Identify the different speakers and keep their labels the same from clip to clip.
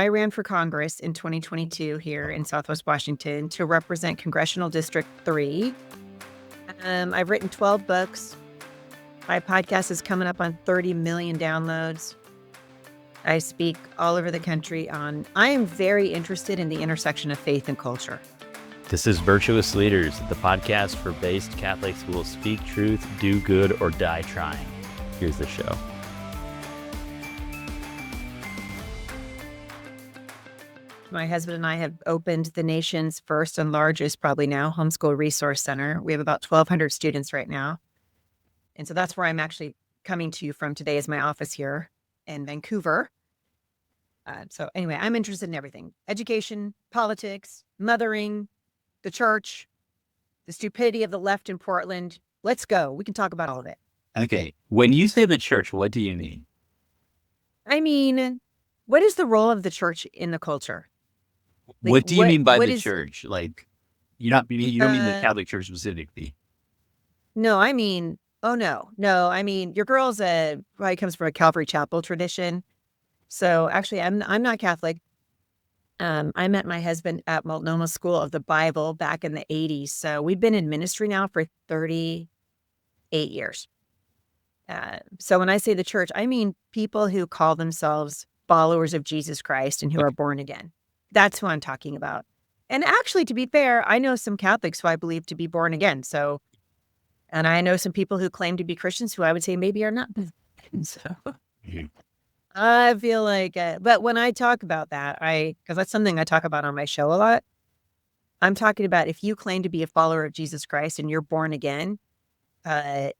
Speaker 1: I ran for Congress in 2022 here in Southwest Washington to represent Congressional District 3. I've written 12 books. My podcast is coming up on 30 million downloads. I speak all over the country I am very interested in the intersection of faith and culture.
Speaker 2: This is Virtuous Leaders, the podcast for based Catholics who will speak truth, do good, or die trying. Here's the show.
Speaker 1: My husband and I have opened the nation's first and largest, probably now, homeschool resource center. We have about 1,200 students right now. And so that's where I'm actually coming to you from today, is my office here in Vancouver. So anyway, I'm interested in everything: education, politics, mothering, the church, the stupidity of the left in Portland. Let's go. We can talk about all of it.
Speaker 2: Okay. When you say the church, what do you mean?
Speaker 1: I mean, what is the role of the church in the culture? Like,
Speaker 2: what do you mean by the
Speaker 1: is,
Speaker 2: church? Like, you don't mean the Catholic Church specifically.
Speaker 1: No, I mean, no. I mean, your girl's probably comes from a Calvary Chapel tradition. So actually, I'm not Catholic. I met my husband at Multnomah School of the Bible back in the 80s. So we've been in ministry now for 38 years. So when I say the church, I mean people who call themselves followers of Jesus Christ and who are born again. That's who I'm talking about. And actually, to be fair, I know some Catholics who I believe to be born again. So, and I know some people who claim to be Christians who I would say maybe are not. So I feel like, but when I talk about that, because that's something I talk about on my show a lot, I'm talking about if you claim to be a follower of Jesus Christ and you're born again, God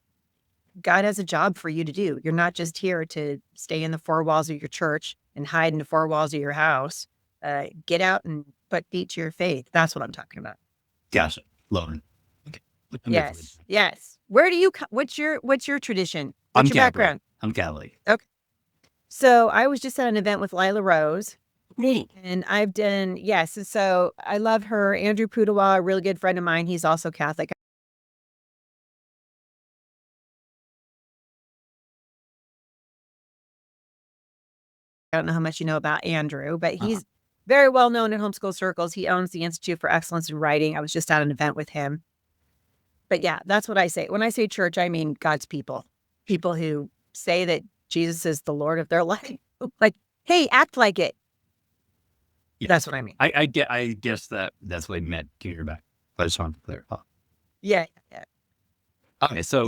Speaker 1: has a job for you to do. You're not just here to stay in the four walls of your church and hide in the four walls of your house. Get out and put feet to your faith. That's what I'm talking about.
Speaker 2: Gotcha. Lauren. Okay.
Speaker 1: Yes. Where do you? What's your tradition?
Speaker 2: I'm
Speaker 1: What's your background?
Speaker 2: I'm Catholic.
Speaker 1: Okay. So I was just at an event with Lila Rose, and I've done So I love her. Andrew Pudawa, a really good friend of mine. He's also Catholic. I don't know how much you know about Andrew, but he's very well known in homeschool circles. He owns the Institute for Excellence in Writing. I was just at an event with him. But yeah, that's what I say. When I say church, I mean God's people. People who say that Jesus is the Lord of their life. Like, hey, act like it. Yeah. That's what I mean.
Speaker 2: I guess that's what I meant to hear back. But I just wanted to clarify.
Speaker 1: Yeah.
Speaker 2: Okay, so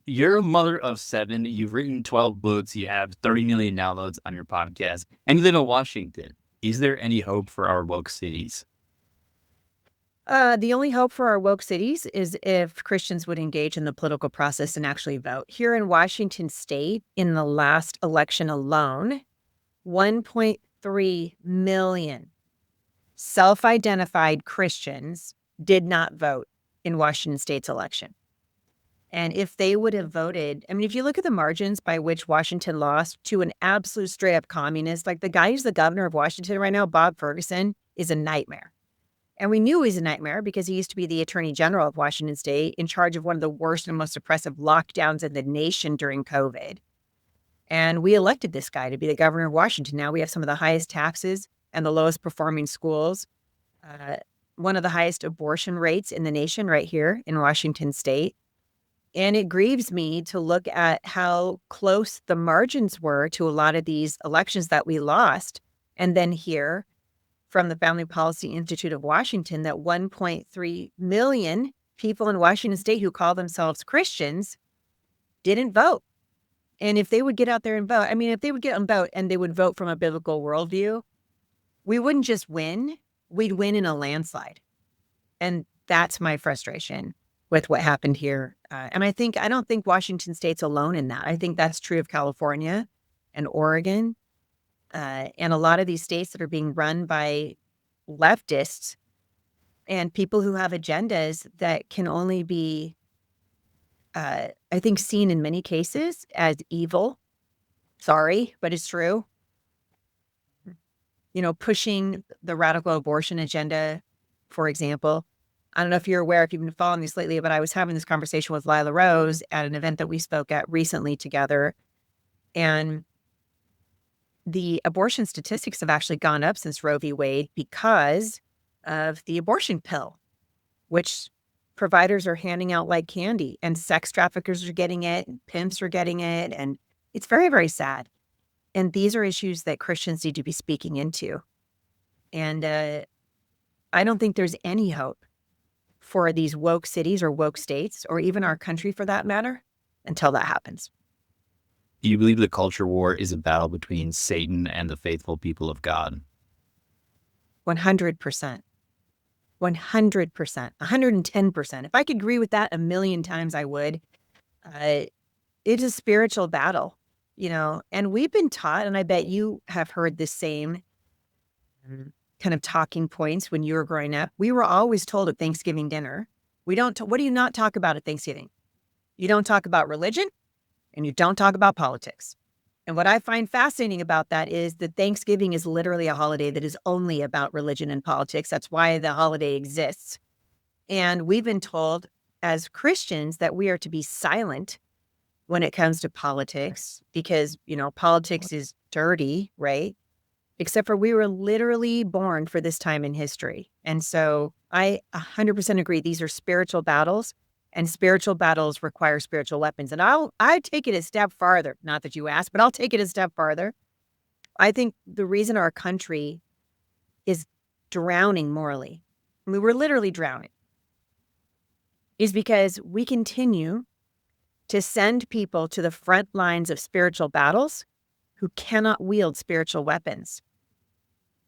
Speaker 2: you're a mother of 7. You've written 12 books. You have 30 million downloads on your podcast, and you live in Washington. Is there any hope for our woke cities?
Speaker 1: The only hope for our woke cities is if Christians would engage in the political process and actually vote. Here in Washington State, in the last election alone, 1.3 million self-identified Christians did not vote in Washington State's election. And if they would have voted, I mean, if you look at the margins by which Washington lost to an absolute straight up communist, like the guy who's the governor of Washington right now, Bob Ferguson, is a nightmare. And we knew he was a nightmare because he used to be the attorney general of Washington State, in charge of one of the worst and most oppressive lockdowns in the nation during COVID. And we elected this guy to be the governor of Washington. Now we have some of the highest taxes and the lowest performing schools, one of the highest abortion rates in the nation right here in Washington State. And it grieves me to look at how close the margins were to a lot of these elections that we lost, and then hear from the Family Policy Institute of Washington that 1.3 million people in Washington State who call themselves Christians didn't vote. And if they would get out there and vote, I mean, if they would get on vote and they would vote from a biblical worldview, we wouldn't just win, we'd win in a landslide. And that's my frustration with what happened here. And I don't think Washington State's alone in that. I think that's true of California and Oregon, and a lot of these states that are being run by leftists and people who have agendas that can only be, I think, seen in many cases as evil. Sorry, but it's true. Pushing the radical abortion agenda, for example. I don't know if you're aware, if you've been following this lately, but I was having this conversation with Lila Rose at an event that we spoke at recently together. And the abortion statistics have actually gone up since Roe v. Wade because of the abortion pill, which providers are handing out like candy, and sex traffickers are getting it, and pimps are getting it, and it's very, very sad. And these are issues that Christians need to be speaking into. And I don't think there's any hope for these woke cities or woke states, or even our country for that matter, until that happens.
Speaker 2: Do you believe the culture war is a battle between Satan and the faithful people of God?
Speaker 1: 100%. 100%. 110%. If I could agree with that a million times, I would. It's a spiritual battle, and we've been taught, and I bet you have heard the same kind of talking points when you were growing up. We were always told at Thanksgiving dinner, what do you not talk about at Thanksgiving? You don't talk about religion, and you don't talk about politics. And what I find fascinating about that is that Thanksgiving is literally a holiday that is only about religion and politics. That's why the holiday exists. And we've been told as Christians that we are to be silent when it comes to politics because, politics is dirty, right? Except for we were literally born for this time in history. And so I 100% agree. These are spiritual battles. And spiritual battles require spiritual weapons. And I take it a step farther. Not that you asked, but I'll take it a step farther. I think the reason our country is drowning morally, we're literally drowning, is because we continue to send people to the front lines of spiritual battles who cannot wield spiritual weapons.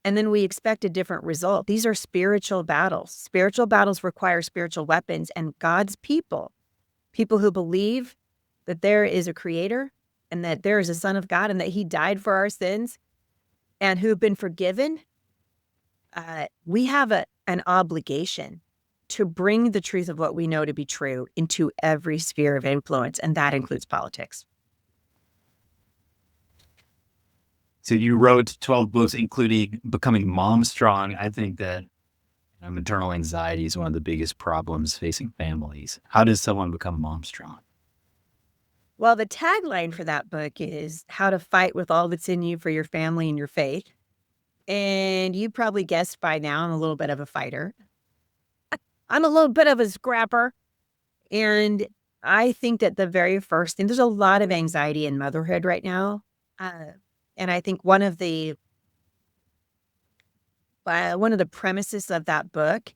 Speaker 1: And then we expect a different result. These are spiritual battles. Spiritual battles require spiritual weapons, and God's people who believe that there is a creator and that there is a son of God and that he died for our sins and who have been forgiven, we have an obligation to bring the truth of what we know to be true into every sphere of influence, and that includes politics.
Speaker 2: So you wrote 12 books, including Becoming Mom Strong. I think that maternal anxiety is one of the biggest problems facing families. How does someone become mom strong?
Speaker 1: Well, the tagline for that book is how to fight with all that's in you for your family and your faith. And you probably guessed by now I'm a little bit of a fighter. I'm a little bit of a scrapper. And I think that the very first thing, there's a lot of anxiety in motherhood right now. And I think one of the premises of that book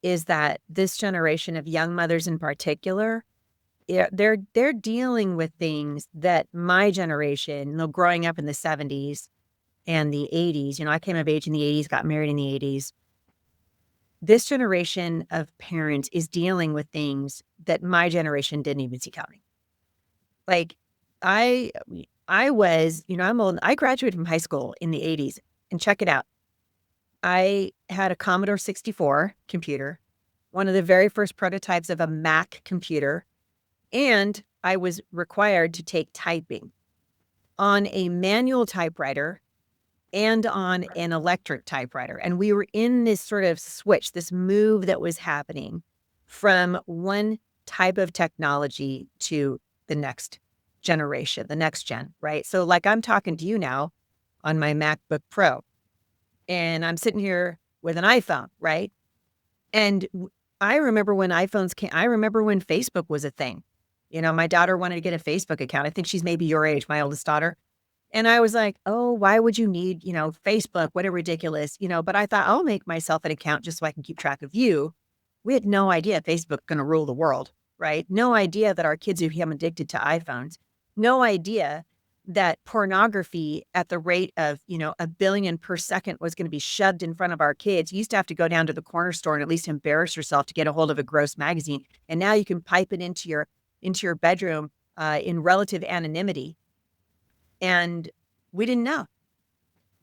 Speaker 1: is that this generation of young mothers in particular, they're dealing with things that my generation, growing up in the 70s and the 80s, I came of age in the 80s, got married in the 80s. This generation of parents is dealing with things that my generation didn't even see coming. Like I was, I'm old. I graduated from high school in the 80s, and check it out. I had a Commodore 64 computer, one of the very first prototypes of a Mac computer, and I was required to take typing on a manual typewriter and on an electric typewriter. And we were in this sort of switch, this move that was happening from one type of technology to the next generation, the next gen, right? So like I'm talking to you now on my MacBook Pro, and I'm sitting here with an iPhone, right? And I remember when iPhones came, I remember when Facebook was a thing. My daughter wanted to get a Facebook account. I think she's maybe your age, my oldest daughter. And I was like, oh, why would you need, Facebook? What a ridiculous, but I thought I'll make myself an account just so I can keep track of you. We had no idea Facebook's going to rule the world, right? No idea that our kids would become addicted to iPhones. No idea that pornography at the rate of, 1 billion per second was going to be shoved in front of our kids. You used to have to go down to the corner store and at least embarrass yourself to get a hold of a gross magazine. And now you can pipe it into your bedroom in relative anonymity. And we didn't know.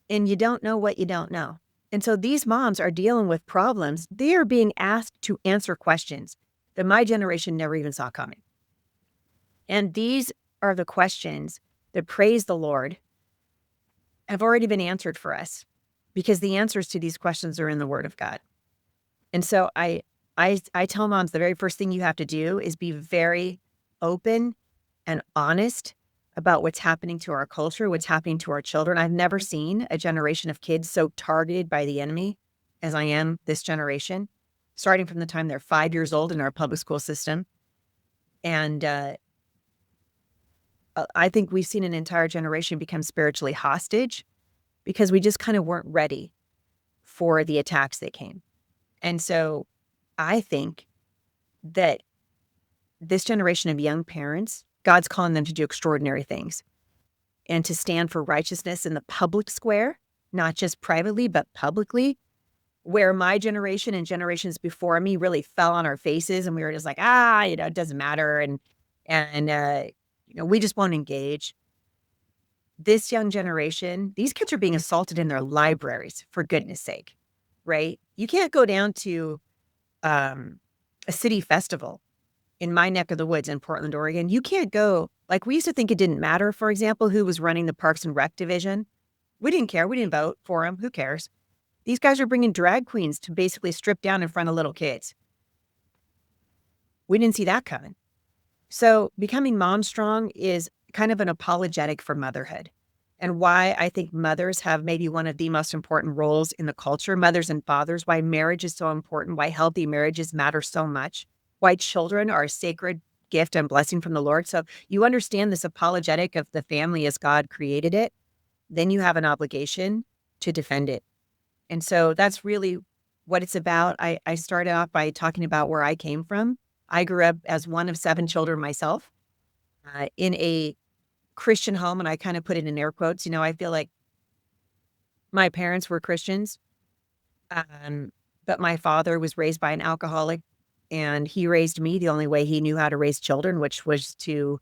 Speaker 1: And you don't know what you don't know. And so these moms are dealing with problems. They are being asked to answer questions that my generation never even saw coming. And these are the questions that, praise the Lord, have already been answered for us because the answers to these questions are in the Word of God. And so I tell moms the very first thing you have to do is be very open and honest about what's happening to our culture, what's happening to our children. I've never seen a generation of kids so targeted by the enemy as I am this generation, starting from the time they're 5 years old in our public school system. And I think we've seen an entire generation become spiritually hostage because we just kind of weren't ready for the attacks that came. And so I think that this generation of young parents, God's calling them to do extraordinary things and to stand for righteousness in the public square, not just privately, but publicly, where my generation and generations before me really fell on our faces and we were just like, it doesn't matter. And we just won't engage. This young generation, these kids are being assaulted in their libraries, for goodness sake, right? You can't go down to a city festival in my neck of the woods in Portland, Oregon. You can't go, like we used to think it didn't matter, for example, who was running the Parks and Rec division. We didn't care. We didn't vote for them. Who cares? These guys are bringing drag queens to basically strip down in front of little kids. We didn't see that coming. So becoming mom strong is kind of an apologetic for motherhood, and why I think mothers have maybe one of the most important roles in the culture, mothers and fathers, why marriage is so important, why healthy marriages matter so much, why children are a sacred gift and blessing from the Lord. So you understand this apologetic of the family as God created it, then you have an obligation to defend it. And so that's really what it's about. I started off by talking about where I came from. I grew up as one of 7 children myself in a Christian home, and I kind of put it in air quotes. I feel like my parents were Christians, but my father was raised by an alcoholic, and he raised me the only way he knew how to raise children, which was to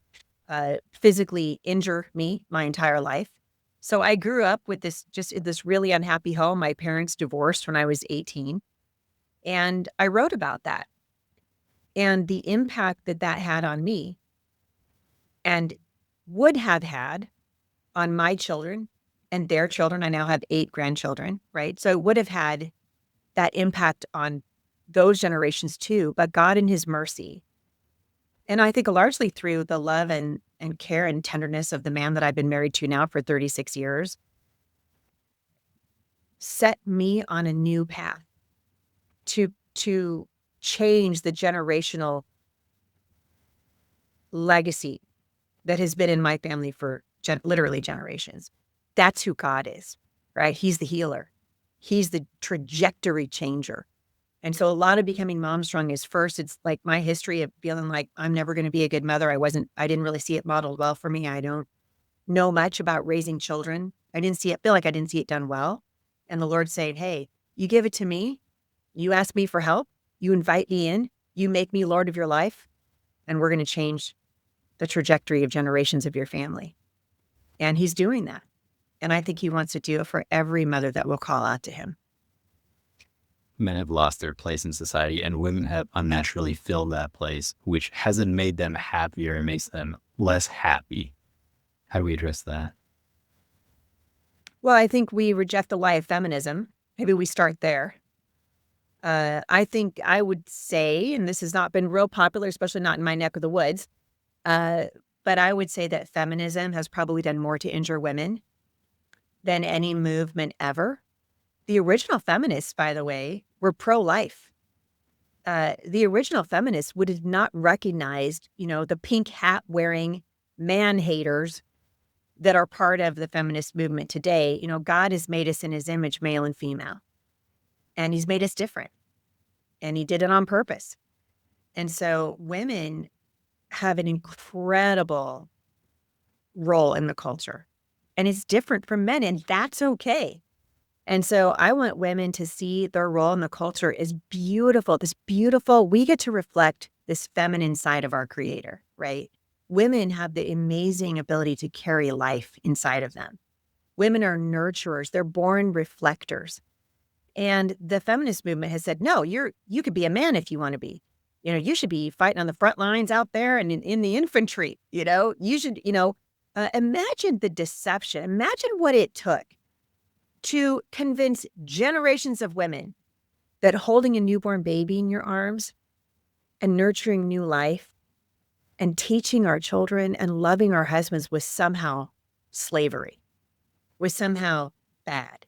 Speaker 1: physically injure me my entire life. So I grew up with this really unhappy home. My parents divorced when I was 18, and I wrote about that and the impact that that had on me and would have had on my children and their children. I now have 8 grandchildren, right? So it would have had that impact on those generations too, but God in his mercy, and I think largely through the love and care and tenderness of the man that I've been married to now for 36 years, set me on a new path to change the generational legacy that has been in my family for literally generations. That's who God is, right? He's the healer. He's the trajectory changer. And so a lot of becoming mom strong is first, it's like my history of feeling like I'm never going to be a good mother. I didn't really see it modeled well for me. I don't know much about raising children. Feel like I didn't see it done well. And the Lord saying, hey, you give it to me. You ask me for help. You invite me in. You make me Lord of your life. And we're going to change the trajectory of generations of your family. And he's doing that. And I think he wants to do it for every mother that will call out to him.
Speaker 2: Men have lost their place in society, and women have unnaturally filled that place, which hasn't made them happier. It makes them less happy. How do we address that?
Speaker 1: Well, I think we reject the lie of feminism. Maybe we start there. I think I would say, and this has not been real popular, especially not in my neck of the woods, but I would say that feminism has probably done more to injure women than any movement ever. The original feminists, by the way, were pro-life. The original feminists would have not recognized, the pink hat wearing man haters that are part of the feminist movement today. God has made us in his image, male and female, and he's made us different, and he did it on purpose. And so women have an incredible role in the culture, and it's different from men, and that's okay. And so I want women to see their role in the culture as beautiful, we get to reflect this feminine side of our creator, right? Women have the amazing ability to carry life inside of them. Women are nurturers. They're born reflectors. And the feminist movement has said, no, you could be a man if you want to be. You should be fighting on the front lines out there and in the infantry. You should, imagine the deception. Imagine what it took to convince generations of women that holding a newborn baby in your arms and nurturing new life and teaching our children and loving our husbands was somehow slavery, was somehow bad.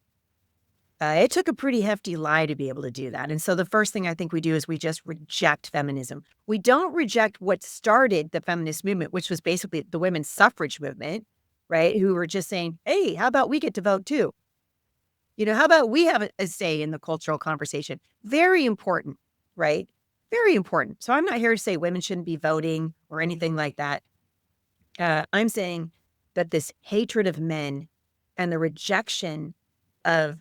Speaker 1: It took a pretty hefty lie to be able to do that. And so the first thing I think we do is we just reject feminism. We don't reject what started the feminist movement, which was basically the women's suffrage movement, right? Who were just saying, hey, how about we get to vote too? How about we have a say in the cultural conversation? Very important, right? Very important. So I'm not here to say women shouldn't be voting or anything like that. I'm saying that this hatred of men and the rejection of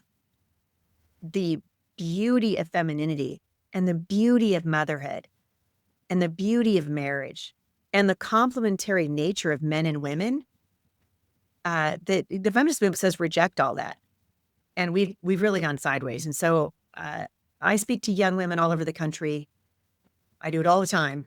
Speaker 1: the beauty of femininity and the beauty of motherhood and the beauty of marriage and the complementary nature of men and women, the feminist movement says reject all that. And we've really gone sideways. And so I speak to young women all over the country. I do it all the time.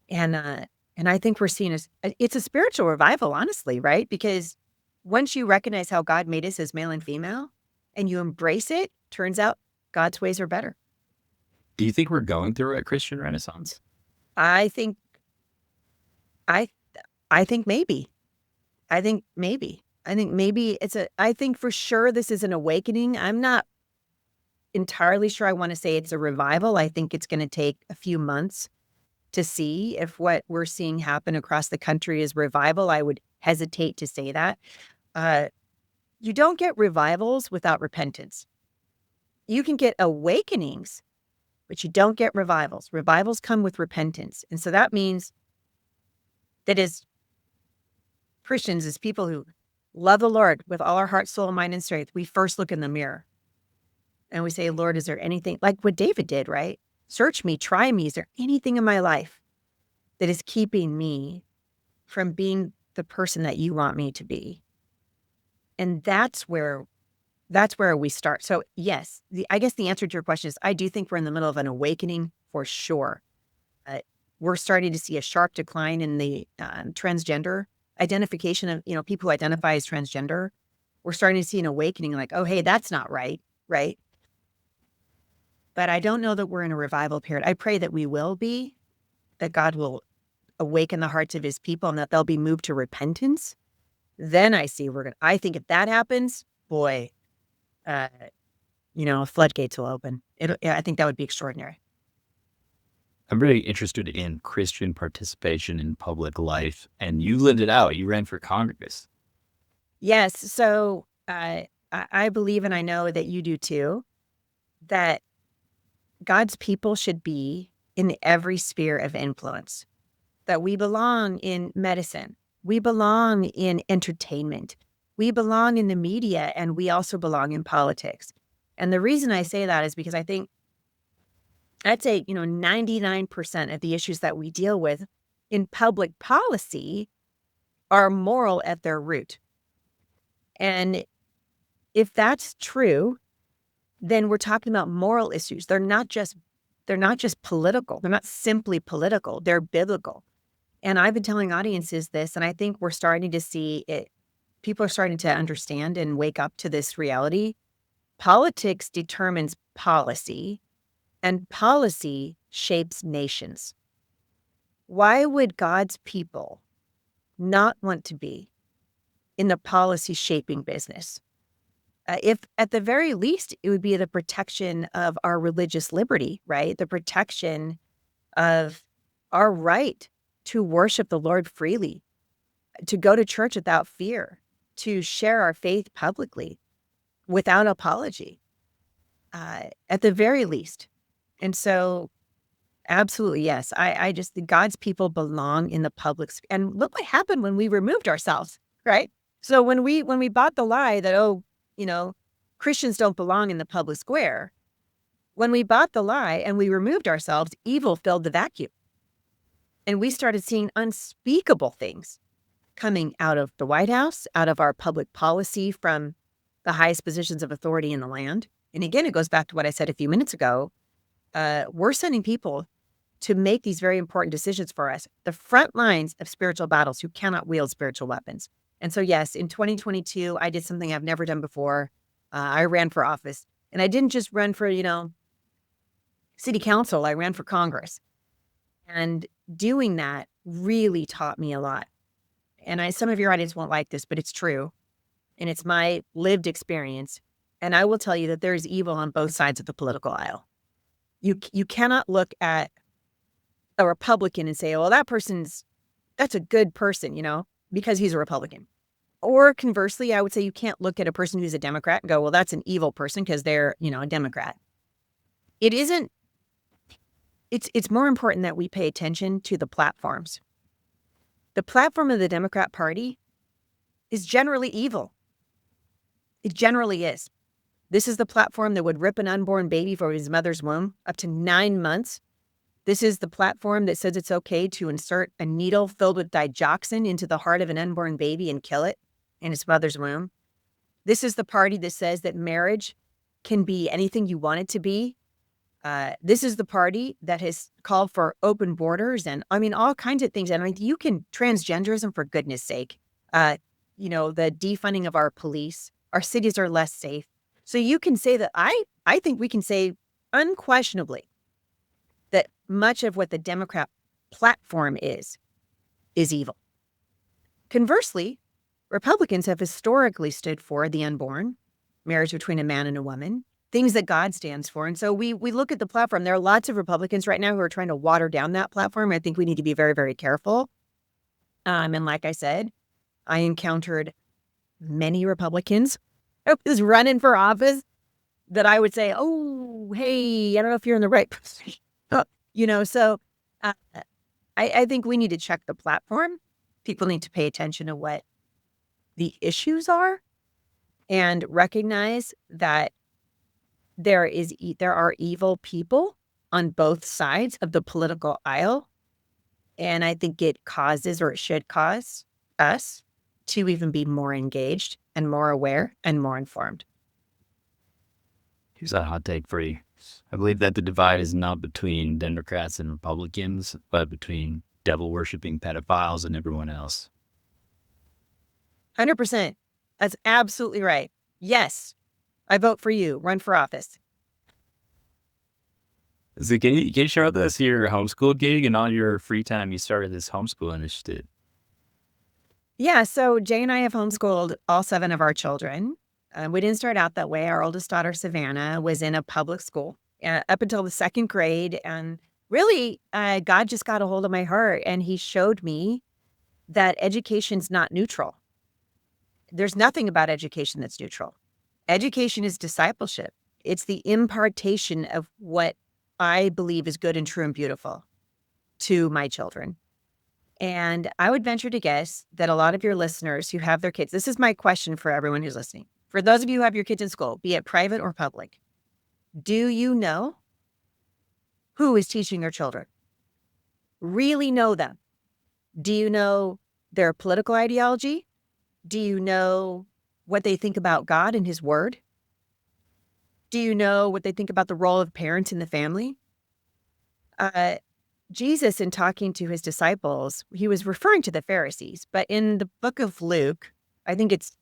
Speaker 1: And I think we're seeing it's a spiritual revival, honestly, right? Because once you recognize how God made us as male and female and you embrace it, turns out God's ways are better.
Speaker 2: Do you think we're going through a Christian renaissance?
Speaker 1: I think maybe. I think maybe I think for sure this is an awakening. I'm not entirely sure I want to say it's a revival. I think it's going to take a few months to see if what we're seeing happen across the country is revival. I would hesitate to say that. You don't get revivals without repentance. You can get awakenings, but you don't get revivals. Revivals come with repentance. And so that means that as Christians, as people who love the Lord with all our heart, soul, mind, and strength, we first look in the mirror and we say, Lord, is there anything like what David did, right? Search me, try me. Is there anything in my life that is keeping me from being the person that you want me to be? And that's where we start. So yes, I guess the answer to your question is I do think we're in the middle of an awakening for sure. We're starting to see a sharp decline in the transgender identification of, people who identify as transgender. We're starting to see an awakening like, oh, hey, that's not right, right? But I don't know that we're in a revival period. I pray that we will be, that God will awaken the hearts of his people and that they'll be moved to repentance. Then I see I think if that happens, boy, floodgates will open. I think that would be extraordinary.
Speaker 2: I'm really interested in Christian participation in public life, and you lived it out. You ran for Congress.
Speaker 1: Yes. So I believe, and I know that you do too, that God's people should be in every sphere of influence, that we belong in medicine. We belong in entertainment. We belong in the media, and we also belong in politics. And the reason I say that is because I think I'd say, 99% of the issues that we deal with in public policy are moral at their root. And if that's true, then we're talking about moral issues. They're not just political. They're not simply political. They're biblical. And I've been telling audiences this, and I think we're starting to see it. People are starting to understand and wake up to this reality. Politics determines policy, and policy shapes nations. Why would God's people not want to be in the policy shaping business? If at the very least, it would be the protection of our religious liberty, right? The protection of our right to worship the Lord freely, to go to church without fear, to share our faith publicly without apology, at the very least. And so, absolutely, yes. I just think God's people belong in the public. And look what happened when we removed ourselves, right? So when we bought the lie that, Christians don't belong in the public square, when we bought the lie and we removed ourselves, evil filled the vacuum. And we started seeing unspeakable things coming out of the White House, out of our public policy from the highest positions of authority in the land. And again, it goes back to what I said a few minutes ago. We're sending people to make these very important decisions for us, the front lines of spiritual battles who cannot wield spiritual weapons. And so, yes, in 2022, I did something I've never done before. I ran for office, and I didn't just run for, city council. I ran for Congress. And doing that, really taught me a lot. And some of your audience won't like this, but it's true. And it's my lived experience. And I will tell you that there's evil on both sides of the political aisle. You cannot look at a Republican and say, well, that's a good person, because he's a Republican. Or conversely, I would say you can't look at a person who's a Democrat and go, well, that's an evil person because they're, a Democrat. It isn't. It's more important that we pay attention to the platforms. The platform of the Democrat Party is generally evil. It generally is. This is the platform that would rip an unborn baby from his mother's womb up to 9 months. This is the platform that says it's okay to insert a needle filled with digoxin into the heart of an unborn baby and kill it in its mother's womb. This is the party that says that marriage can be anything you want it to be. This is the party that has called for open borders and, all kinds of things. And you can transgenderism, for goodness sake. The defunding of our police. Our cities are less safe. So you can say that I think we can say unquestionably that much of what the Democrat platform is evil. Conversely, Republicans have historically stood for the unborn, marriage between a man and a woman, things that God stands for. And so we look at the platform. There are lots of Republicans right now who are trying to water down that platform. I think we need to be very, very careful. And like I said, I encountered many Republicans who was running for office that I would say, oh, hey, I don't know if you're in the right position. So I think we need to check the platform. People need to pay attention to what the issues are and recognize that there are evil people on both sides of the political aisle. And I think it causes, or it should cause, us to even be more engaged and more aware and more informed.
Speaker 2: Here's a hot take for you. I believe that the divide is not between Democrats and Republicans, but between devil-worshipping pedophiles and everyone else.
Speaker 1: 100%. That's absolutely right. Yes, I vote for you. Run for office.
Speaker 2: So can you share with us your homeschool gig and all your free time you started this homeschool initiative?
Speaker 1: Yeah, so Jay and I have homeschooled all 7 of our children. We didn't start out that way. Our oldest daughter, Savannah, was in a public school up until the 2nd grade. And really, God just got a hold of my heart, and he showed me that education's not neutral. There's nothing about education that's neutral. Education is discipleship. It's the impartation of what I believe is good and true and beautiful to my children. And I would venture to guess that a lot of your listeners who have their kids, this is my question for everyone who's listening. For those of you who have your kids in school, be it private or public, do you know who is teaching your children? Really know them? Do you know their political ideology? Do you know what they think about God and his word? Do you know what they think about the role of parents in the family? Jesus, in talking to his disciples, he was referring to the Pharisees, but in the book of Luke, I think it's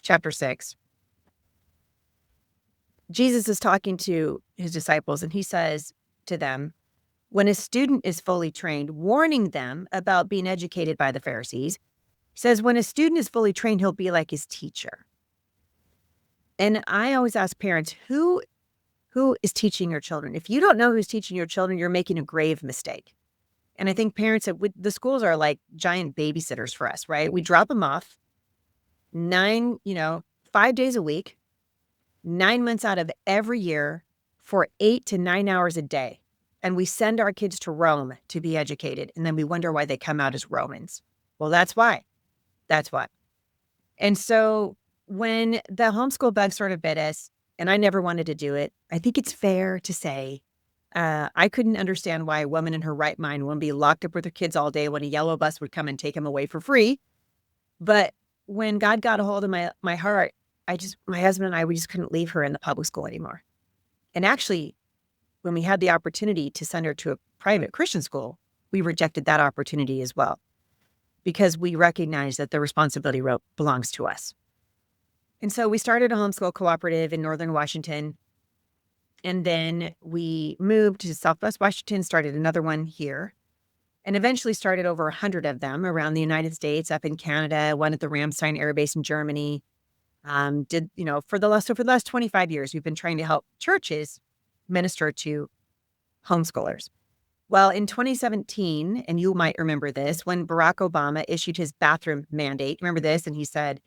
Speaker 1: chapter 6, Jesus is talking to his disciples, and he says to them, when a student is fully trained, warning them about being educated by the Pharisees, he says, when a student is fully trained, he'll be like his teacher. And I always ask parents, who is teaching your children? If you don't know who's teaching your children, you're making a grave mistake. And I think parents, the schools are like giant babysitters for us, right? We drop them off 5 days a week, 9 months out of every year for 8 to 9 hours a day. And we send our kids to Rome to be educated. And then we wonder why they come out as Romans. Well, that's why. That's why. And so when the homeschool bug sort of bit us, and I never wanted to do it, I think it's fair to say I couldn't understand why a woman in her right mind wouldn't be locked up with her kids all day when a yellow bus would come and take them away for free. But when God got a hold of my heart, my husband and I, we just couldn't leave her in the public school anymore. And actually, when we had the opportunity to send her to a private Christian school, we rejected that opportunity as well, because we recognized that the responsibility belongs to us. And so we started a homeschool cooperative in Northern Washington. And then we moved to Southwest Washington, started another one here. and eventually started over 100 of them around the United States, up in Canada, one at the Ramstein Air Base in Germany. For the last 25 years, we've been trying to help churches minister to homeschoolers. Well, in 2017, and you might remember this, when Barack Obama issued his bathroom mandate, remember this? And he said,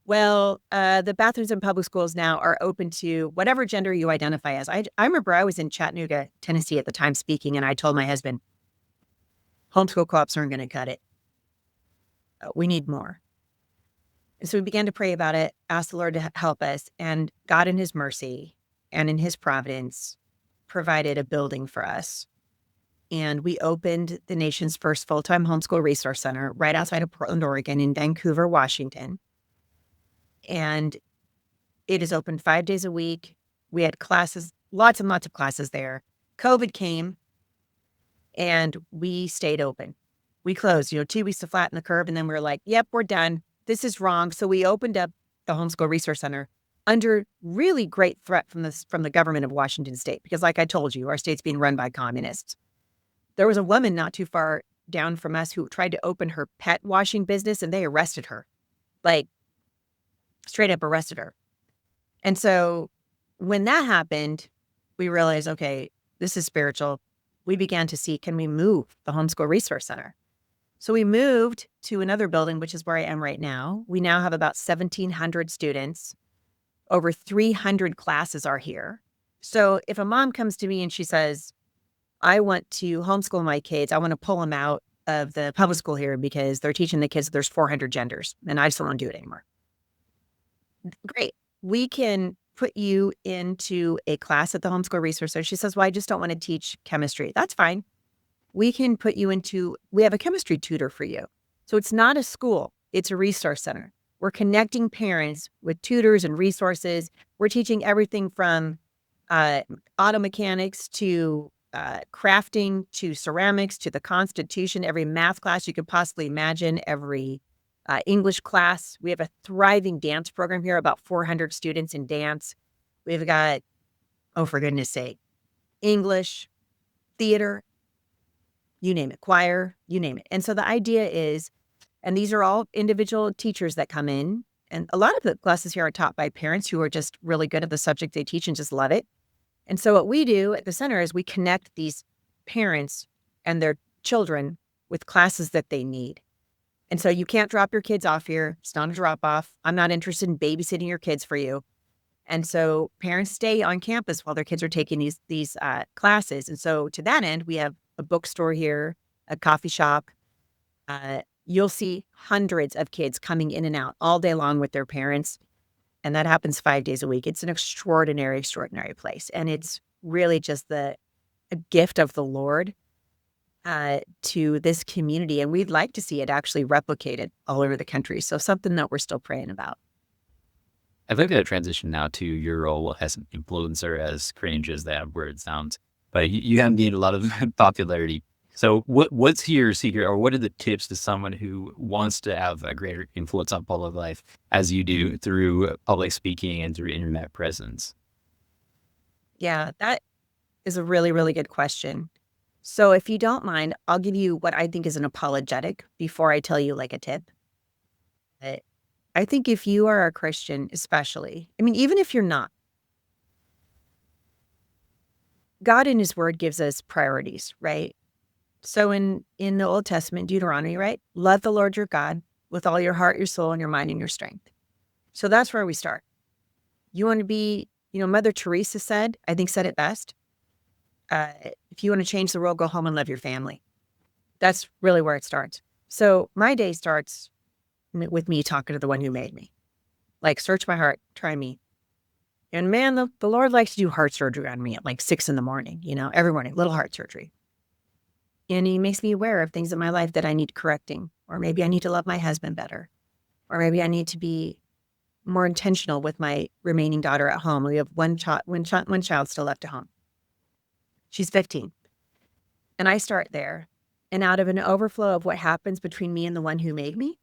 Speaker 1: well, the bathrooms in public schools now are open to whatever gender you identify as. I remember I was in Chattanooga, Tennessee at the time speaking, and I told my husband, homeschool co-ops aren't going to cut it. We need more. And so we began to pray about it, asked the Lord to help us, and God in his mercy and in his providence provided a building for us. And we opened the nation's first full-time homeschool resource center right outside of Portland, Oregon, in Vancouver, Washington. And it is open 5 days a week. We had classes, lots and lots of classes there. COVID came, and we stayed open. We closed, 2 weeks to flatten the curve, and then we were like, yep, we're done. This is wrong. So we opened up the Homeschool Resource Center under really great threat from the government of Washington State, because like I told you, our state's being run by communists. There was a woman not too far down from us who tried to open her pet washing business, and they arrested her, like straight up arrested her. And so when that happened, we realized, okay, this is spiritual. We began to see, can we move the Homeschool Resource Center? So we moved to another building, which is where I am right now. We now have about 1,700 students. Over 300 classes are here. So if a mom comes to me and she says, I want to homeschool my kids, I want to pull them out of the public school here because they're teaching the kids there's 400 genders and I just don't want to do it anymore. Great. We can put you into a class at the Homeschool Resource Center. She says, well, I just don't want to teach chemistry. That's fine. We can put you we have a chemistry tutor for you. So it's not a school, it's a resource center. We're connecting parents with tutors and resources. We're teaching everything from auto mechanics to crafting to ceramics to the Constitution, every math class you could possibly imagine, every English class. We have a thriving dance program here, about 400 students in dance. We've got, oh, for goodness sake, English, theater, you name it, choir, you name it. And so the idea is, and these are all individual teachers that come in, and a lot of the classes here are taught by parents who are just really good at the subject they teach and just love it. And so what we do at the center is we connect these parents and their children with classes that they need. And so you can't drop your kids off here. It's not a drop off. I'm not interested in babysitting your kids for you. And so parents stay on campus while their kids are taking these classes. And so to that end, we have a bookstore here, a coffee shop. You'll see hundreds of kids coming in and out all day long with their parents. And that happens 5 days a week. It's an extraordinary, extraordinary place. And it's really just a gift of the Lord to this community. And we'd like to see it actually replicated all over the country. So something that we're still praying about.
Speaker 2: I'd like to transition now to your role as an influencer, as cringe as that word sounds. But you have gained a lot of popularity. So what's your secret, or what are the tips to someone who wants to have a greater influence on public life as you do through public speaking and through internet presence?
Speaker 1: Yeah, that is a really, really good question. So if you don't mind, I'll give you what I think is an apologetic before I tell you like a tip. I think if you are a Christian, especially, I mean, even if you're not, God in his word gives us priorities, right? So in the Old Testament, Deuteronomy, right? Love the Lord your God with all your heart, your soul, and your mind, and your strength. So that's where we start. You want to be, Mother Teresa said it best. If you want to change the world, go home and love your family. That's really where it starts. So my day starts with me talking to the one who made me. Like, search my heart, try me. And man, the Lord likes to do heart surgery on me at like 6 a.m, every morning, little heart surgery. And he makes me aware of things in my life that I need correcting, or maybe I need to love my husband better, or maybe I need to be more intentional with my remaining daughter at home. We have one child still left at home. She's 15. And I start there. And out of an overflow of what happens between me and the one who made me,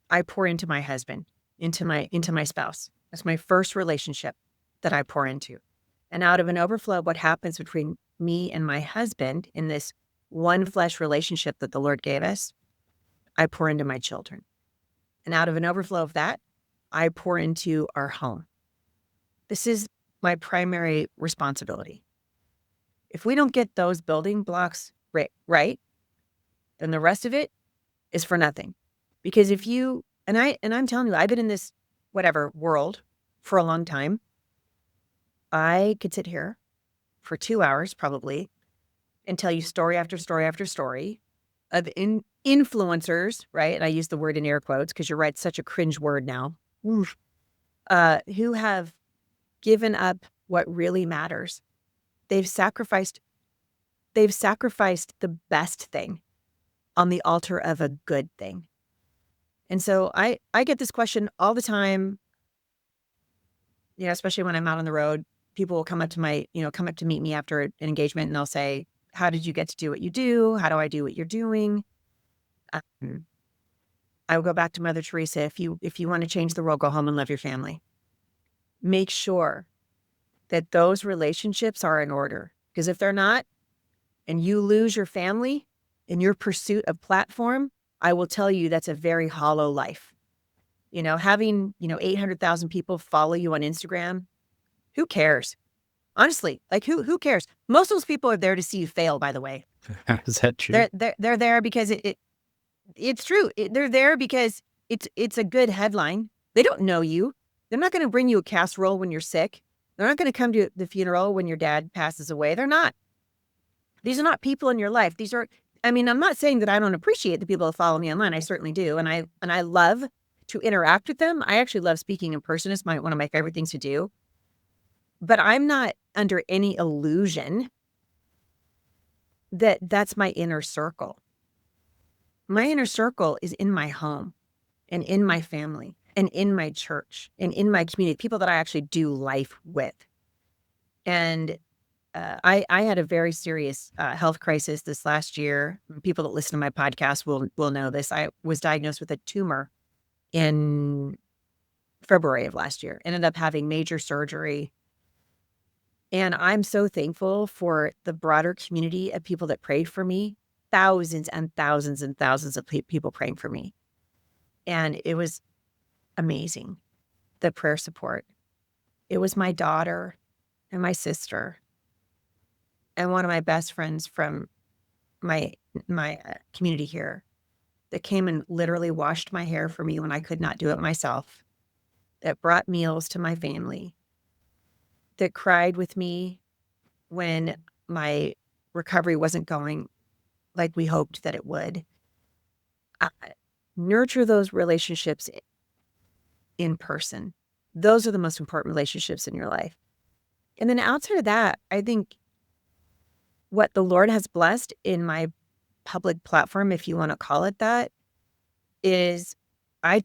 Speaker 1: I pour into my husband, into my spouse. That's my first relationship that I pour into. And out of an overflow of what happens between me and my husband in this one flesh relationship that the Lord gave us, I pour into my children. And out of an overflow of that, I pour into our home. This is my primary responsibility. If we don't get those building blocks right, then the rest of it is for nothing. Because if you, I'm telling you, I've been in this world for a long time. I could sit here for 2 hours probably and tell you story after story after story of influencers, right? And I use the word in air quotes because you're right, it's such a cringe word now, who have given up what really matters. They've sacrificed the best thing on the altar of a good thing. And so I get this question all the time, especially when I'm out on the road. People will come up to meet me after an engagement, and they'll say, how did you get to do what you do? How do I do what you're doing? I will go back to Mother Teresa. If you want to change the world, go home and love your family. Make sure that those relationships are in order. Because if they're not, and you lose your family in your pursuit of platform, I will tell you that's a very hollow life. Having, 800,000 people follow you on Instagram, who cares? Honestly, like who cares? Most of those people are there to see you fail, by the way.
Speaker 2: Is that true?
Speaker 1: They're there because it's true. They're there because it's a good headline. They don't know you. They're not going to bring you a casserole when you're sick. They're not going to come to the funeral when your dad passes away. They're not. These are not people in your life. These are, I'm not saying that I don't appreciate the people that follow me online. I certainly do. And I love to interact with them. I actually love speaking in person. It's one of my favorite things to do. But I'm not under any illusion that that's my inner circle. My inner circle is in my home and in my family and in my church and in my community, people that I actually do life with. And I had a very serious health crisis this last year. People that listen to my podcast will know this. I was diagnosed with a tumor in February of last year, ended up having major surgery. And I'm so thankful for the broader community of people that prayed for me, thousands and thousands and thousands of people praying for me. And it was amazing, the prayer support. It was my daughter and my sister and one of my best friends from my community here that came and literally washed my hair for me when I could not do it myself, that brought meals to my family, that cried with me when my recovery wasn't going like we hoped that it would. Nurture those relationships in person. Those are the most important relationships in your life. And then outside of that, I think what the Lord has blessed in my public platform, if you want to call it that, is I'm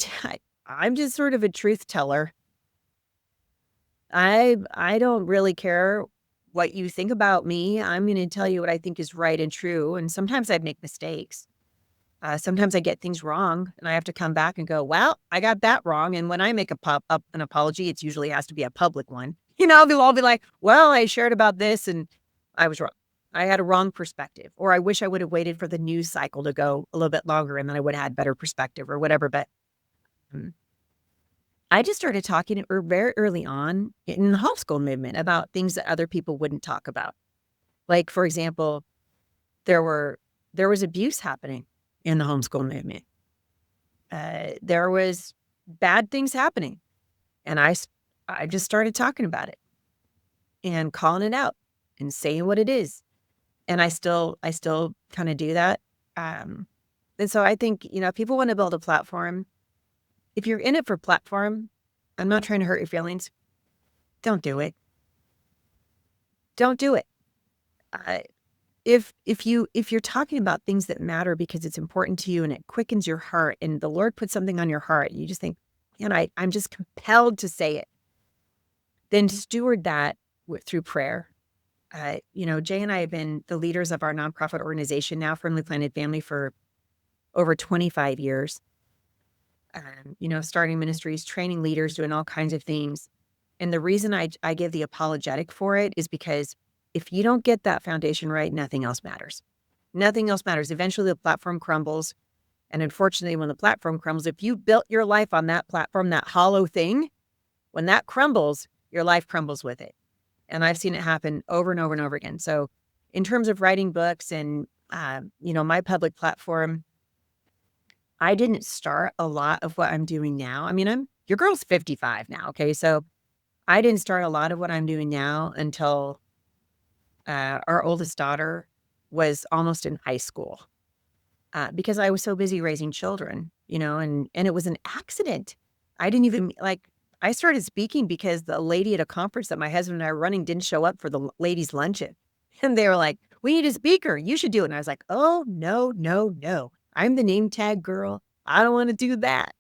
Speaker 1: just sort of a truth teller. I don't really care what you think about me. I'm going to tell you what I think is right and true. And sometimes I make mistakes. Sometimes I get things wrong and I have to come back and go, well, I got that wrong. And when I make an apology, it usually has to be a public one. I'll be like, well, I shared about this and I was wrong. I had a wrong perspective, or I wish I would have waited for the news cycle to go a little bit longer and then I would have had better perspective or whatever. But I just started talking very early on in the homeschool movement about things that other people wouldn't talk about. Like, for example, there was abuse happening in the homeschool movement. There was bad things happening. And I just started talking about it and calling it out and saying what it is. And I still kind of do that. And so I think, if people want to build a platform, if you're in it for platform, I'm not trying to hurt your feelings. Don't do it. Don't do it. If you're talking about things that matter because it's important to you and it quickens your heart and the Lord puts something on your heart, you just think, I'm just compelled to say it, then steward that through prayer. Jay and I have been the leaders of our nonprofit organization now, Firmly Planted Family, for over 25 years. Starting ministries, training leaders, doing all kinds of things. And the reason I give the apologetic for it is because if you don't get that foundation right, nothing else matters. Nothing else matters. Eventually the platform crumbles. And unfortunately, when the platform crumbles, if you built your life on that platform, that hollow thing, when that crumbles, your life crumbles with it. And I've seen it happen over and over and over again. So in terms of writing books and, my public platform, I didn't start a lot of what I'm doing now. I mean, your girl's 55 now. Okay. So I didn't start a lot of what I'm doing now until our oldest daughter was almost in high school, because I was so busy raising children, and it was an accident. I didn't even I started speaking because the lady at a conference that my husband and I were running didn't show up for the ladies' luncheon. And they were like, "We need a speaker. You should do it." And I was like, "Oh, no, no, no. I'm the name tag girl. I don't want to do that.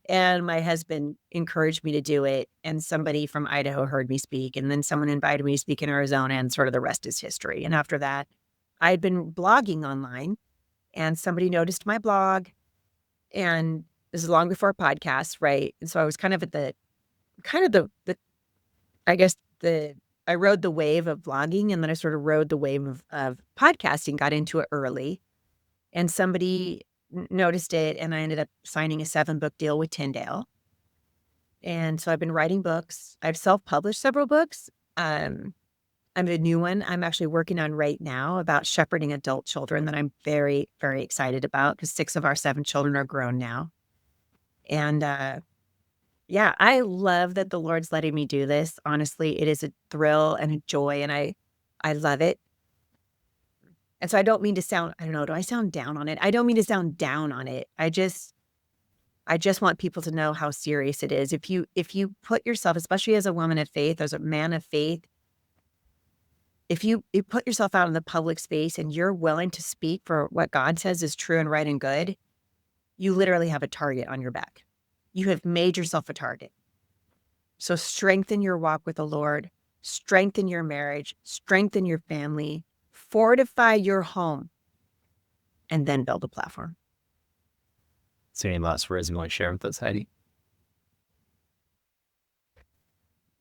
Speaker 1: And my husband encouraged me to do it. And somebody from Idaho heard me speak. And then someone invited me to speak in Arizona. And sort of the rest is history. And after that, I had been blogging online. And somebody noticed my blog. And this is long before podcasts, right? And so I was kind of at the I guess I rode the wave of blogging, and then I sort of rode the wave of podcasting, got into it early, and somebody noticed it, and I ended up signing a 7-book deal with Tyndale. And so I've been writing books. I've self-published several books. I'm a new one I'm actually working on right now about shepherding adult children that I'm very, very excited about, because 6 of our 7 children are grown now. And yeah, I love that the Lord's letting me do this. Honestly, it is a thrill and a joy, and I love it. And so I don't mean to sound, I don't know, do I sound down on it? I don't mean to sound down on it. I just want people to know how serious it is. If you put yourself, especially as a woman of faith, as a man of faith, if you put yourself out in the public space and you're willing to speak for what God says is true and right and good, you literally have a target on your back. You have made yourself a target. So strengthen your walk with the Lord, strengthen your marriage, strengthen your family, fortify your home, and then build a platform.
Speaker 2: Is there any last words you want to share with us, Heidi?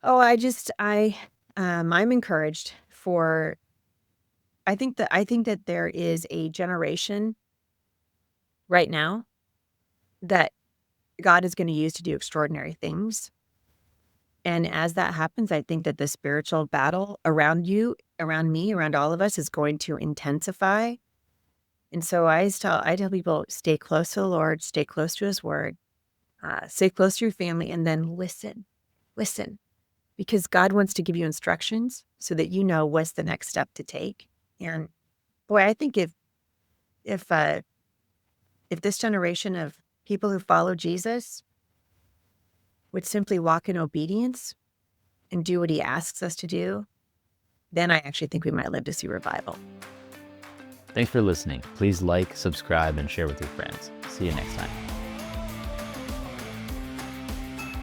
Speaker 1: Oh, I'm encouraged for, I think that there is a generation right now that God is going to use to do extraordinary things. And as that happens, I think that the spiritual battle around you, around me, around all of us is going to intensify. And so I tell people, stay close to the Lord, stay close to his word, stay close to your family, and then listen, because God wants to give you instructions so that you know what's the next step to take. And boy, I think if this generation of people who follow Jesus would simply walk in obedience and do what he asks us to do, then I actually think we might live to see revival.
Speaker 2: Thanks for listening. Please like, subscribe, and share with your friends. See you next time.